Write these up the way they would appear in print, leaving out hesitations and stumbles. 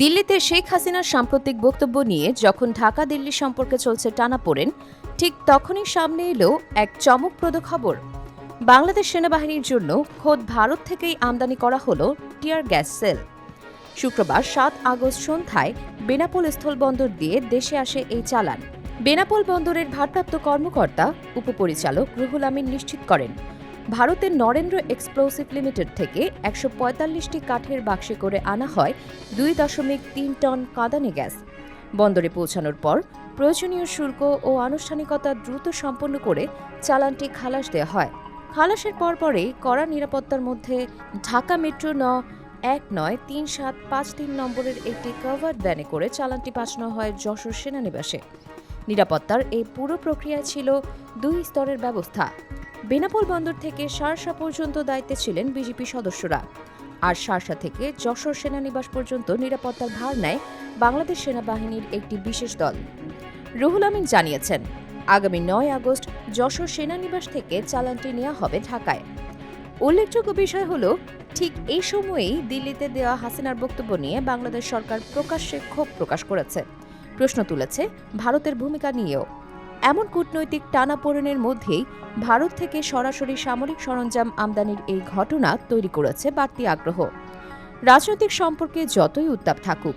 দিল্লিতে শেখ হাসিনার সাম্প্রতিক বক্তব্য নিয়ে যখন ঢাকা দিল্লি সম্পর্কে চলছে টানাপোড়েন, ঠিক তখনই সামনে এলো এক চমকপ্রদ খবর। বাংলাদেশ সেনাবাহিনীর জন্য খোদ ভারত থেকেই আমদানি করা হলো টিয়ার গ্যাস সেল। শুক্রবার ৭ আগস্ট সন্ধ্যায় বেনাপোল স্থলবন্দর দিয়ে দেশে আসে এই চালান। বেনাপোল বন্দরের ভারপ্রাপ্ত কর্মকর্তা উপপরিচালক রুহুল আমিন নিশ্চিত করেন, ভারতের নরেন্দ্র এক্সপ্লোসিভ লিমিটেড থেকে ১৪৫টি কাঠের বাক্সে করে আনা হয় ২.৩ টন কাঁদানে গ্যাস। বন্দরে পৌঁছানোর পর প্রয়োজনীয় শুল্ক ও আনুষ্ঠানিকতা দ্রুত সম্পন্ন করে চালানটি খালাস দেওয়া হয়। খালাসের পরপরই কড়া নিরাপত্তার মধ্যে ঢাকা মেট্রো ১৯৩৭৫৩ নম্বরের একটি কাভার্ড ভ্যানে করে চালানটি পাঠানো হয় যশোর সেনানিবাসে। নিরাপত্তার এই পুরো প্রক্রিয়া ছিল ২ স্তরের ব্যবস্থা। বেনাপোল বন্দর থেকে শার্শা পর্যন্ত দায়িত্বে ছিলেন বিজিপি সদস্যরা, আর শার্শা থেকে যশোর সেনানিবাস পর্যন্ত নিরাপত্তার ভার নেয় বাংলাদেশ সেনাবাহিনীর একটি বিশেষ দল। রুহুল আমিন জানিয়েছেন, আগামী ৯ আগস্ট যশোর সেনানিবাস থেকে চালানটি নেওয়া হবে ঢাকায়। উল্লেখযোগ্য বিষয় হল, ঠিক এই সময়েই দিল্লিতে দেওয়া হাসিনার বক্তব্য নিয়ে বাংলাদেশ সরকার প্রকাশ্যে ক্ষোভ প্রকাশ করেছে, প্রশ্ন তুলেছে ভারতের ভূমিকা নিয়েও। এমন কূটনৈতিক টানাপোড়েনের মধ্যেই ভারত থেকে সরাসরি সামরিক সরঞ্জাম আমদানির এই ঘটনা তৈরি করেছে বাড়তি আগ্রহ। রাজনৈতিক সম্পর্কে যতই উত্তাপ থাকুক,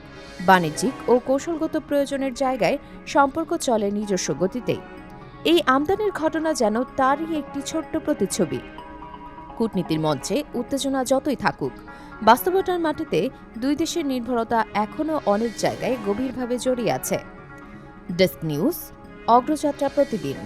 বাণিজ্যিক ও কৌশলগত প্রয়োজনের জায়গায় সম্পর্ক চলে নিজস্ব গতিতেই। এই আমদানির ঘটনা যেন তারই একটি ছোট্ট প্রতিচ্ছবি। কূটনীতির মঞ্চে উত্তেজনা যতই থাকুক, বাস্তবতার মাটিতে দুই দেশের নির্ভরতা এখনও অনেক জায়গায় গভীরভাবে জড়িয়ে আছে। ডেস্ক নিউজ, অগ্রযাত্রা প্রতিদিন।